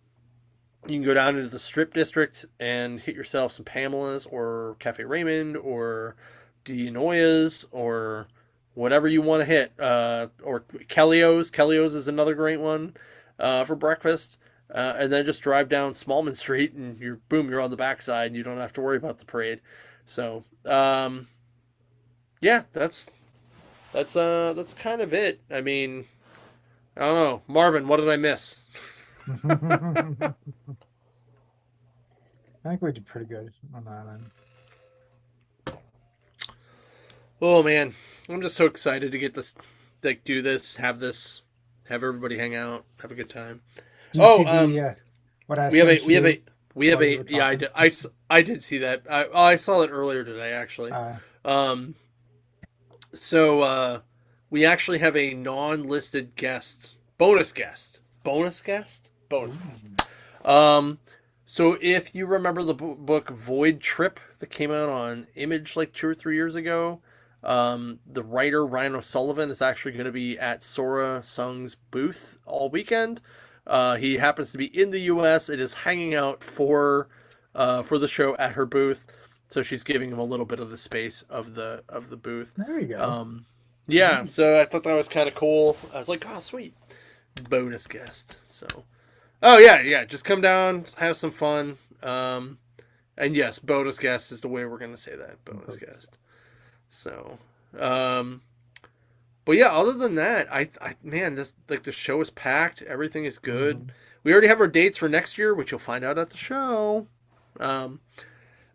Speaker 2: you can go down into the Strip District and hit yourself some Pamela's or Cafe Raymond or Dinoya's or whatever you want to hit. Or Kelio's. Kelio's is another great one for breakfast. And then just drive down Smallman Street and you're on the backside and you don't have to worry about the parade. So yeah, that's kind of it. I mean, I don't know, Marvin. What did I miss?
Speaker 1: I think we did pretty good on that end.
Speaker 2: Oh man, I'm just so excited to get this, like, do this, have everybody hang out, have a good time.
Speaker 1: Do you
Speaker 2: Oh,
Speaker 1: see the what I
Speaker 2: we have a
Speaker 1: sent
Speaker 2: we have
Speaker 1: you
Speaker 2: a we have
Speaker 1: while you
Speaker 2: a
Speaker 1: were
Speaker 2: yeah,
Speaker 1: talking?
Speaker 2: I did see that. I saw it earlier today actually.
Speaker 1: Uh,
Speaker 2: Um, so we actually have a non-listed guest, bonus guest.
Speaker 1: ooh,
Speaker 2: Um, so if you remember the book Void Trip that came out on Image like 2 or 3 years ago, the writer Ryan O'Sullivan is actually going to be at Sora Sung's booth all weekend. He happens to be in the U.S. It is hanging out for the show at her booth, so she's giving him a little bit of the space of the booth.
Speaker 1: there you go.
Speaker 2: Um, yeah, so I thought that was kind of cool. I was like, oh, sweet, bonus guest. So, oh yeah, yeah, just come down, have some fun. And yes, bonus guest is the way we're gonna say that. Bonus guest. So, um, but yeah, other than that, I man, this like the show is packed. Everything is good.
Speaker 1: Mhm.
Speaker 2: We already have our dates for next year, which you'll find out at the show. Um,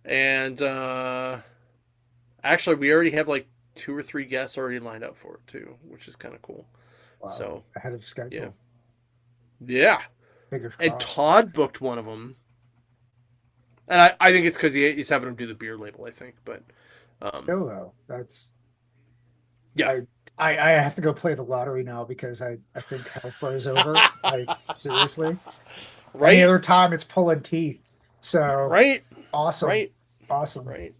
Speaker 2: and actually, we already have like 2 or 3 guests already lined up for it too, which is kind of cool.
Speaker 1: Wow,
Speaker 2: So
Speaker 1: ahead of
Speaker 2: yeah,
Speaker 1: schedule.
Speaker 2: yeah.
Speaker 1: Fingers
Speaker 2: And
Speaker 1: crossed.
Speaker 2: Todd booked one of them, and I think it's because he's having him do the beer label. I think, but
Speaker 1: Still though, that's
Speaker 2: yeah,
Speaker 1: I I have to go play the lottery now because I think hell froze over. Like seriously. Any
Speaker 2: right,
Speaker 1: other time it's pulling teeth. So
Speaker 2: right,
Speaker 1: awesome.
Speaker 2: right,
Speaker 1: Awesome.
Speaker 2: right.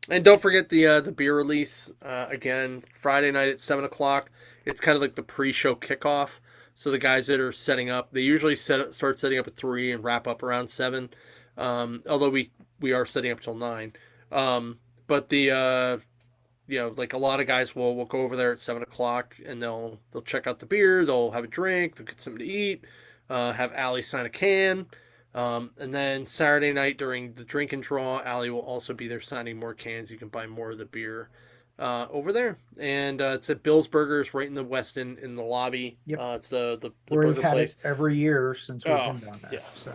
Speaker 2: And don't forget the beer release again Friday night at 7 o'clock. It's kind of like the pre-show kickoff. So the guys that are setting up, they usually start setting up at 3 and wrap up around 7. Although we are setting up till 9. But like a lot of guys will go over there at 7 o'clock and they'll check out the beer, they'll have a drink, they'll get something to eat, have Allie sign a can. And then Saturday night during the drink and draw, Allie will also be there signing more cans. You can buy more of the beer over there. And it's at Bill's Burgers right in the Westin in the lobby.
Speaker 1: Yep.
Speaker 2: It's the
Speaker 1: We've
Speaker 2: burger
Speaker 1: had it
Speaker 2: place.
Speaker 1: every year since we've
Speaker 2: Oh,
Speaker 1: been down
Speaker 2: yeah.
Speaker 1: there. So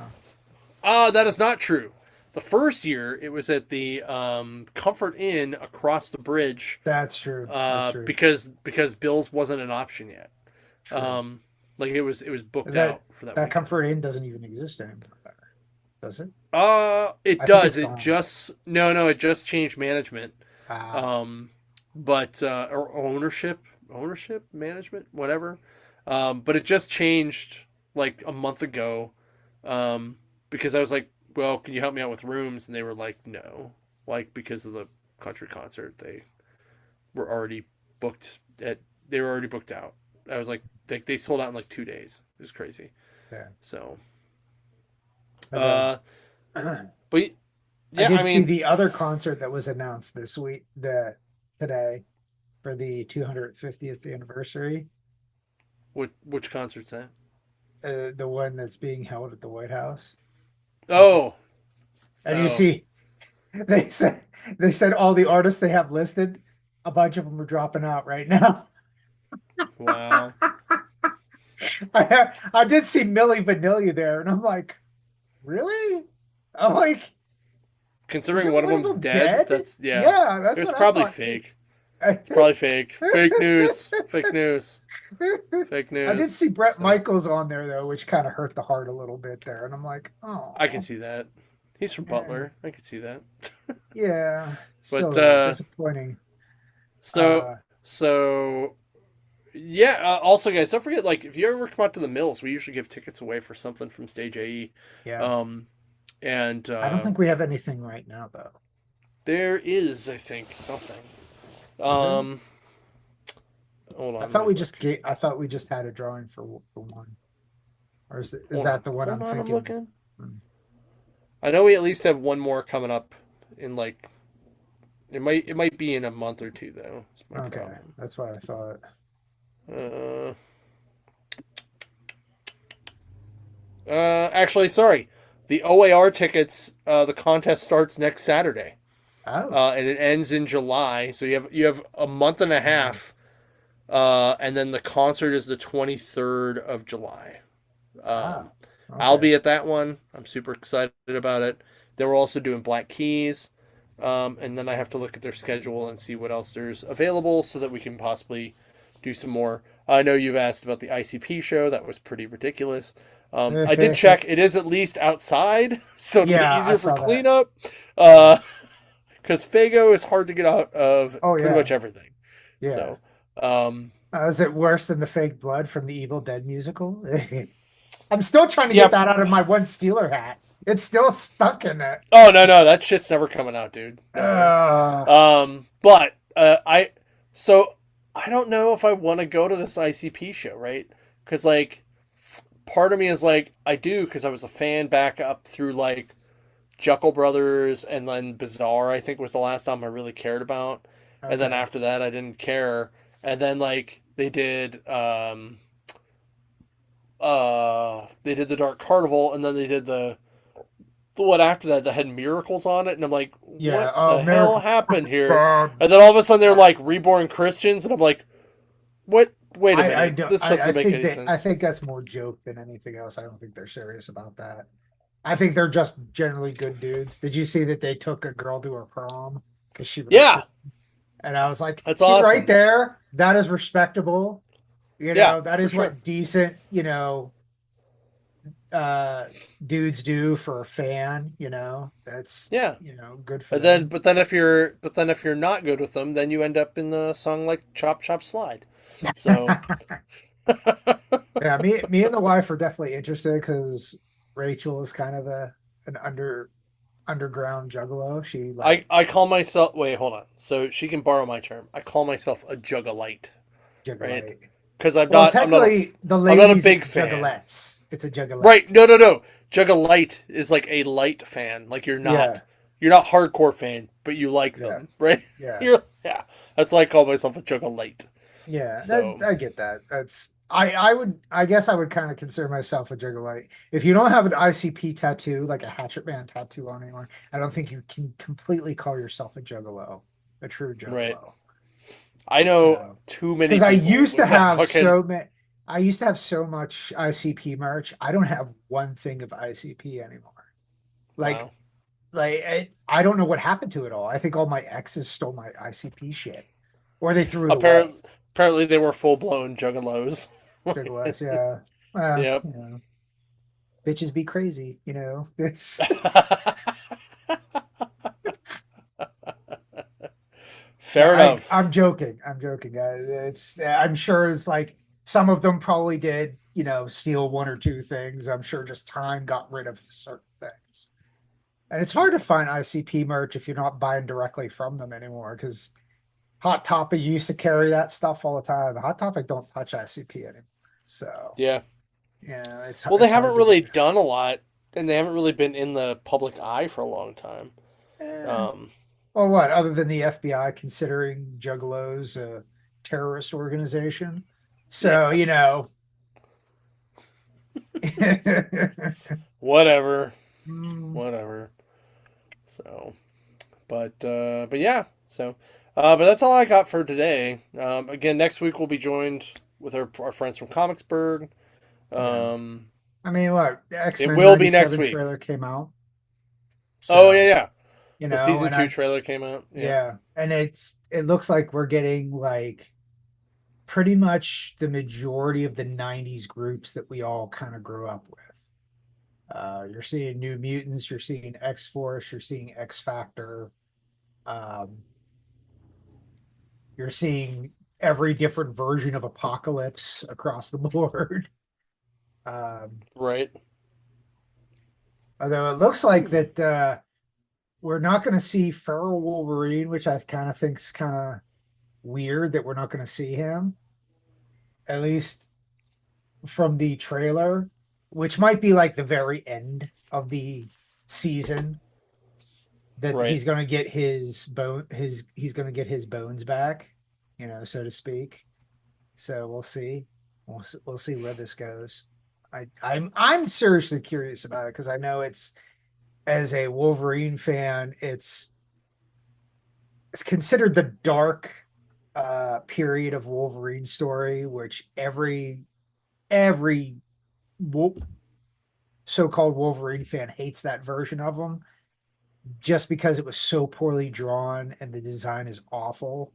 Speaker 2: That is not true. The first year, it was at the Comfort Inn across the bridge
Speaker 1: that's true. That's true.
Speaker 2: because Bill's wasn't an option yet.
Speaker 1: True.
Speaker 2: Um, like it was booked
Speaker 1: That
Speaker 2: out for that
Speaker 1: that
Speaker 2: weekend.
Speaker 1: Comfort Inn doesn't even exist anymore there, does it?
Speaker 2: It
Speaker 1: I think it's
Speaker 2: does. It
Speaker 1: gone.
Speaker 2: just no, it just changed management.
Speaker 1: Ah,
Speaker 2: Um, but or ownership, management, whatever. But it just changed like a month ago. Because I was like, well, can you help me out with rooms? And they were like, no, like because of the country concert, were already booked at they were already booked out. I was like, they sold out in like 2 days. It was crazy.
Speaker 1: yeah.
Speaker 2: So,
Speaker 1: And then
Speaker 2: uh, but
Speaker 1: I
Speaker 2: yeah,
Speaker 1: did
Speaker 2: I
Speaker 1: see
Speaker 2: mean,
Speaker 1: the other concert that was announced this week, the today. for the 250th anniversary.
Speaker 2: Which concert's that?
Speaker 1: The one that's being held at the White House. They said,
Speaker 2: Oh,
Speaker 1: and you
Speaker 2: oh,
Speaker 1: see, they said they said all the artists they have listed, a bunch of them are dropping out right now.
Speaker 2: wow.
Speaker 1: I did see Millie Vanilli there, and I'm like, really? I'm like,
Speaker 2: Considering
Speaker 1: isn't
Speaker 2: one of
Speaker 1: one of
Speaker 2: them's
Speaker 1: them
Speaker 2: dead,
Speaker 1: dead?
Speaker 2: that's yeah.
Speaker 1: Yeah,
Speaker 2: It
Speaker 1: that's
Speaker 2: was
Speaker 1: what I
Speaker 2: probably
Speaker 1: thought.
Speaker 2: fake. It's probably fake. Fake news. Fake news. Fake
Speaker 1: I did
Speaker 2: news.
Speaker 1: see Brett
Speaker 2: So
Speaker 1: Michaels on there though, which kind of hurt the heart a little bit there, and I'm like,
Speaker 2: I can
Speaker 1: oh,
Speaker 2: see that. He's from
Speaker 1: yeah,
Speaker 2: Butler. I can see that.
Speaker 1: yeah,
Speaker 2: But
Speaker 1: still disappointing.
Speaker 2: so
Speaker 1: Uh,
Speaker 2: so yeah. Also, guys, don't forget, like, if you ever come out to the Mills, we usually give tickets away for something from Stage AE.
Speaker 1: yeah,
Speaker 2: Um, and
Speaker 1: I don't think we have anything right now though.
Speaker 2: there is, I think, something.
Speaker 1: Is there?
Speaker 2: Um, hold on, let me look.
Speaker 1: I thought we just had a drawing for one, or is
Speaker 2: Hold on,
Speaker 1: that the one
Speaker 2: hold
Speaker 1: I'm
Speaker 2: on. I'm
Speaker 1: thinking?
Speaker 2: looking.
Speaker 1: Hmm.
Speaker 2: I know we at least have one more coming up in like it might be in a month or two though. That's my
Speaker 1: Okay,
Speaker 2: problem.
Speaker 1: that's what I thought.
Speaker 2: Uh, actually, sorry. The OAR tickets. The contest starts next Saturday.
Speaker 1: Oh,
Speaker 2: And it ends in July. So you have a month and a
Speaker 1: wow.
Speaker 2: half. And then the concert is the 23rd of July.
Speaker 1: Ah,
Speaker 2: I'll
Speaker 1: okay.
Speaker 2: be at that one. I'm super excited about it. Then we're also doing Black Keys. And then I have to look at their schedule and see what else there's available so that we can possibly do some more. I know you've asked about the ICP show. That was pretty ridiculous. I did check. It is at least outside, so it'll be
Speaker 1: Yeah, I
Speaker 2: easier for
Speaker 1: saw that.
Speaker 2: cleanup. Because Fago is hard to get out of
Speaker 1: Oh
Speaker 2: pretty
Speaker 1: yeah,
Speaker 2: much everything.
Speaker 1: yeah.
Speaker 2: So, um,
Speaker 1: Is it worse than the fake blood from the Evil Dead musical? I'm still trying to get
Speaker 2: yep.
Speaker 1: that out of my one Steeler hat. It's still stuck in it.
Speaker 2: Oh no, no, that shit's never coming out, dude. Never.
Speaker 1: Uh,
Speaker 2: But so I don't know if I want to go to this ICP show, right? Because like part of me is like I do because I was a fan back up through like Juckle Brothers and then Bizarre. I think was the last time I really cared about, and then
Speaker 1: okay.
Speaker 2: after that I didn't care. And then like they did the Dark Carnival, and then they did the one after that that had miracles on it, and I'm like,
Speaker 1: Yeah.
Speaker 2: what
Speaker 1: Oh,
Speaker 2: the hell
Speaker 1: Miracle.
Speaker 2: happened here?
Speaker 1: Bad.
Speaker 2: And then all of a sudden they're like
Speaker 1: That's.
Speaker 2: reborn Christians, and I'm like, what? Wait a
Speaker 1: I
Speaker 2: minute,
Speaker 1: don't.
Speaker 2: this
Speaker 1: I
Speaker 2: doesn't make
Speaker 1: think
Speaker 2: any
Speaker 1: that I
Speaker 2: sense.
Speaker 1: think that's more joke than anything else. I don't think they're serious about that. I think they're just generally good dudes. Did you see that they took a girl to her prom because she was a
Speaker 2: Yeah,
Speaker 1: kid? And I was like,
Speaker 2: that's
Speaker 1: see right
Speaker 2: awesome.
Speaker 1: there, that is respectable.
Speaker 2: Yeah,
Speaker 1: That
Speaker 2: for
Speaker 1: is
Speaker 2: sure.
Speaker 1: what decent, uh dudes do for a fan, That's,
Speaker 2: Yeah,
Speaker 1: good for
Speaker 2: but then
Speaker 1: them.
Speaker 2: but then if you're not good with them, then you end up in the song like Chop Chop Slide. So
Speaker 1: Yeah, me and the wife are definitely interested because Rachel is kind of an underground juggalo. She like
Speaker 2: I call myself, wait, hold on. So she can borrow my term. I call myself a juggalite, right?
Speaker 1: juggalite.
Speaker 2: Because I'm
Speaker 1: Well,
Speaker 2: not I'm not a
Speaker 1: technically, the
Speaker 2: I'm not a
Speaker 1: ladies,
Speaker 2: big
Speaker 1: it's
Speaker 2: fan.
Speaker 1: juggalettes. It's a
Speaker 2: Right?
Speaker 1: juggalette.
Speaker 2: No, no, no. Juggalite is like a light fan. Like
Speaker 1: Yeah,
Speaker 2: you're not hardcore fan, but you like
Speaker 1: yeah,
Speaker 2: them, right?
Speaker 1: yeah.
Speaker 2: Yeah. That's why I call myself a Juggalite.
Speaker 1: Yeah, that
Speaker 2: So
Speaker 1: I get that. I guess I would kind of consider myself a juggalite. If you don't have an ICP tattoo, like a Hatchet Man tattoo on anyone, I don't think you can completely call yourself a juggalo, a true
Speaker 2: right.
Speaker 1: juggalo.
Speaker 2: I know
Speaker 1: So,
Speaker 2: too many
Speaker 1: because I
Speaker 2: people
Speaker 1: used to
Speaker 2: with that
Speaker 1: have
Speaker 2: fucking
Speaker 1: so many, I used to have so much ICP merch. I don't have one thing of ICP anymore. Like,
Speaker 2: wow.
Speaker 1: I don't know what happened to it all. I think all my exes stole my ICP shit, or they threw it away.
Speaker 2: Apparently they were full blown juggalos.
Speaker 1: Juggalos, yeah. Well,
Speaker 2: Yep.
Speaker 1: bitches be crazy, It's
Speaker 2: Fair enough.
Speaker 1: I'm joking. I'm joking. I'm sure it's like some of them probably did, steal one or two things. I'm sure just time got rid of certain things. And it's hard to find ICP merch if you're not buying directly from them anymore because Hot Topic used to carry that stuff all the time. Hot Topic don't touch ICP anymore. So,
Speaker 2: Yeah.
Speaker 1: yeah,
Speaker 2: Well, they
Speaker 1: it's
Speaker 2: haven't
Speaker 1: hard to get.
Speaker 2: really done a lot, and they haven't really been in the public eye for a long time.
Speaker 1: Eh,
Speaker 2: Um,
Speaker 1: Well, what other than the FBI considering Juggalos a terrorist organization?
Speaker 2: Yeah,
Speaker 1: So,
Speaker 2: whatever,
Speaker 1: mm,
Speaker 2: whatever. So, but yeah. So, but that's all I got for today. Again, next week we'll be joined with our friends from Comicsburg.
Speaker 1: yeah.
Speaker 2: Um,
Speaker 1: I mean, look, the
Speaker 2: it
Speaker 1: X-Men
Speaker 2: will be next
Speaker 1: 97
Speaker 2: week.
Speaker 1: trailer came out.
Speaker 2: Oh yeah,
Speaker 1: So,
Speaker 2: yeah. The season
Speaker 1: and
Speaker 2: two trailer came out. Yeah.
Speaker 1: yeah, and it looks like we're getting like pretty much the majority of the 90s groups that we all kind of grew up with. You're seeing New Mutants, you're seeing X-Force, you're seeing X Factor, um, you're seeing every different version of Apocalypse across the board. Um,
Speaker 2: Right.
Speaker 1: Although it looks like that we're not going to see Feral Wolverine, which I kind of think's kind of weird that we're not going to see him, at least from the trailer, which might be like the very end of the season that
Speaker 2: Right.
Speaker 1: he's going to get he's going to get his bones back, so to speak. So we'll see. We'll see where this goes. I'm seriously curious about it because I know it's as a Wolverine fan, it's considered the dark period of Wolverine story, which every so-called Wolverine fan hates that version of him just because it was so poorly drawn and the design is awful.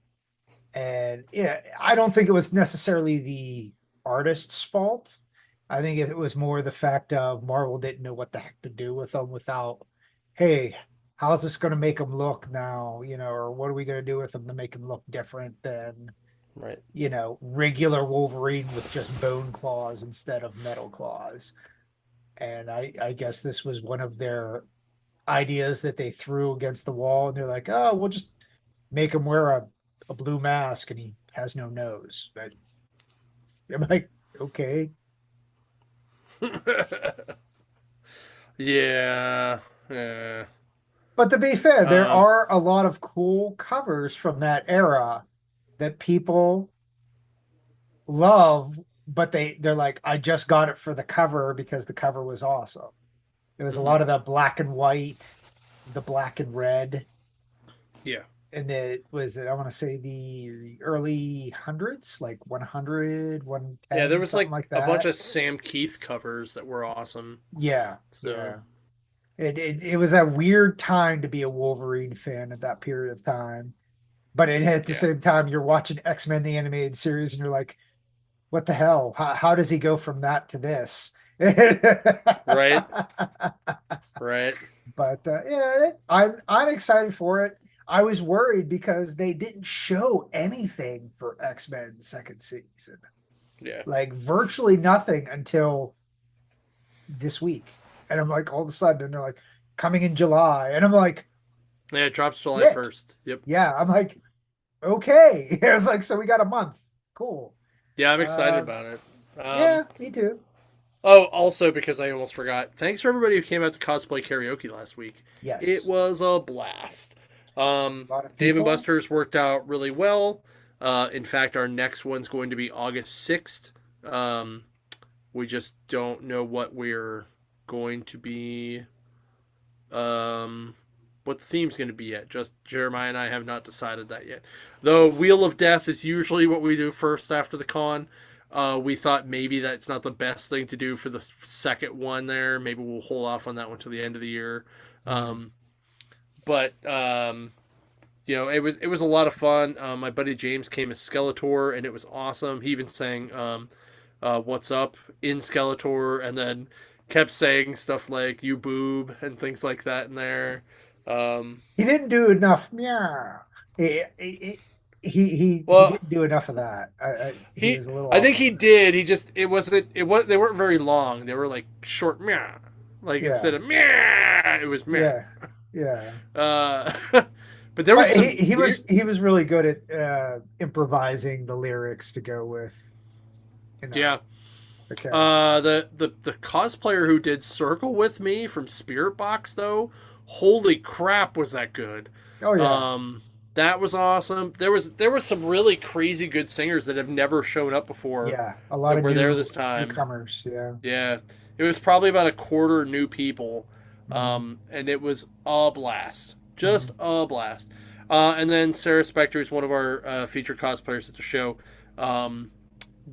Speaker 1: And yeah, I don't think it was necessarily the artist's fault. I think it was more the fact of Marvel didn't know what the heck to do with them without, hey, how's this going to make them look now? Or what are we going to do with them to make them look different than,
Speaker 2: Right.
Speaker 1: regular Wolverine with just bone claws instead of metal claws. And I guess this was one of their ideas that they threw against the wall, and they're like, oh, we'll just make him wear a blue mask and he has no nose. But I'm like, okay.
Speaker 2: Yeah. Yeah.
Speaker 1: But to be fair, there
Speaker 2: Um.
Speaker 1: are a lot of cool covers from that era that people love, but they're like, I just got it for the cover because the cover was awesome. There was a
Speaker 2: Mhm.
Speaker 1: lot of the black and white, the black and red,
Speaker 2: Yeah.
Speaker 1: and I want to say the early hundreds, like 100,
Speaker 2: Yeah. There
Speaker 1: 110,
Speaker 2: was
Speaker 1: something
Speaker 2: like
Speaker 1: like
Speaker 2: a bunch
Speaker 1: that.
Speaker 2: of Sam Keith covers that were awesome.
Speaker 1: Yeah,
Speaker 2: So
Speaker 1: yeah. It was a weird time to be a Wolverine fan at that period of time. But at the
Speaker 2: yeah.
Speaker 1: same time, you're watching X-Men the animated series and you're like, what the hell? How does he go from that to this?
Speaker 2: Right. Right.
Speaker 1: But yeah, I'm excited for it. I was worried because they didn't show anything for X-Men second season.
Speaker 2: Yeah.
Speaker 1: Like virtually nothing until this week. And I'm like, all of a sudden, and they're like, coming in July. And I'm like,
Speaker 2: Yeah. It drops July
Speaker 1: shit.
Speaker 2: 1st. Yep.
Speaker 1: Yeah. I'm like, okay. I was like, so we got a month. Cool.
Speaker 2: Yeah. I'm excited
Speaker 1: Uh,
Speaker 2: about it.
Speaker 1: yeah, me too.
Speaker 2: Oh, also because I almost forgot. Thanks for everybody who came out to cosplay karaoke last week. It
Speaker 1: Yes.
Speaker 2: was a blast.
Speaker 1: A lot of
Speaker 2: Dave and
Speaker 1: people.
Speaker 2: Buster's worked out really well. In fact, our next one's going to be August 6th. Um, we just don't know what we're going to be, um, what the theme's going to be yet. Just Jeremiah and I have not decided that yet. Though Wheel of Death is usually what we do first after the con. We thought maybe that's not the best thing to do for the second one there. Maybe we'll hold off on that one till the end of the year.
Speaker 1: Mhm.
Speaker 2: Um, but it was a lot of fun. My buddy James came as Skeletor, and it was awesome. He even sang "What's Up" in Skeletor, and then kept saying stuff like "You boob" and things like that in there. Um,
Speaker 1: He didn't do enough. Yeah. He
Speaker 2: well,
Speaker 1: didn't do enough of that. He
Speaker 2: he
Speaker 1: was a little
Speaker 2: I
Speaker 1: off
Speaker 2: think
Speaker 1: on
Speaker 2: he
Speaker 1: that.
Speaker 2: did. He just it was they weren't very long. They were like short meow. Like instead
Speaker 1: Yeah.
Speaker 2: of meow, it was meow.
Speaker 1: Yeah. Yeah.
Speaker 2: Uh, but there was
Speaker 1: But
Speaker 2: some
Speaker 1: he
Speaker 2: weird.
Speaker 1: was really good at improvising the lyrics to go with, you know,
Speaker 2: Yeah.
Speaker 1: the character.
Speaker 2: The cosplayer who did Circle with me from Spirit Box though Holy crap, was that good?
Speaker 1: Oh yeah,
Speaker 2: Um, that was awesome. There was some really crazy good singers that have never shown up before
Speaker 1: yeah. A lot
Speaker 2: that
Speaker 1: of
Speaker 2: were there this time.
Speaker 1: newcomers. Yeah.
Speaker 2: Yeah, it was probably about a quarter new people,
Speaker 1: Hmm.
Speaker 2: and it was a blast,
Speaker 1: Hmm.
Speaker 2: just a blast. And then Sarah Spector is one of our featured cosplayers at the show. Um,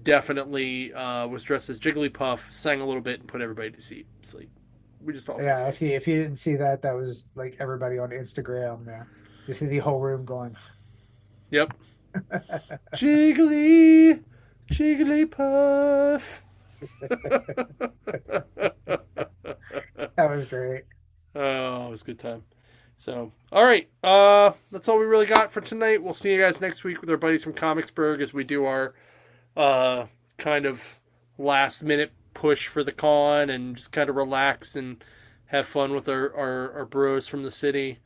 Speaker 2: Definitely was dressed as Jigglypuff, sang a little bit, and put everybody to sleep. We just all fell
Speaker 1: Yeah.
Speaker 2: asleep.
Speaker 1: If you didn't see that, that was like everybody on Instagram. Yeah. You see the whole room going.
Speaker 2: Yep. Jiggly, Jigglypuff.
Speaker 1: That was great.
Speaker 2: Oh, it was a good time. So, all right, that's all we really got for tonight. We'll see you guys next week with our buddies from Comicsburg as we do our kind of last minute push for the con and just kind of relax and have fun with our bros from the city.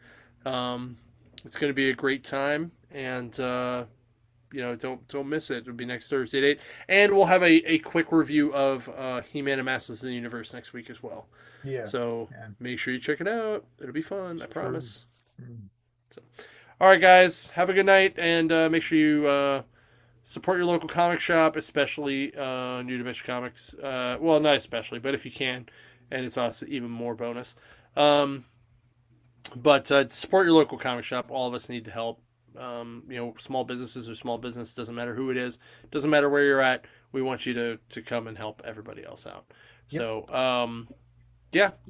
Speaker 2: It's going to be a great time, and don't miss it. It'll be next Thursday at 8, and we'll have a quick review of He-Man and Masters of the Universe next week as well.
Speaker 1: Yeah.
Speaker 2: So
Speaker 1: Yeah.
Speaker 2: make sure you check it out. It'll be fun. I
Speaker 1: True.
Speaker 2: promise.
Speaker 1: Mm.
Speaker 2: So, all right, guys, have a good night, and make sure you support your local comic shop, especially New Dimension Comics. Well, not especially, but if you can, and it's also even more bonus. But support your local comic shop. All of us need to help. Small businesses or small business, doesn't matter who it is, doesn't matter where you're at. We want you to come and help everybody else out.
Speaker 1: Yep.
Speaker 2: So, yeah,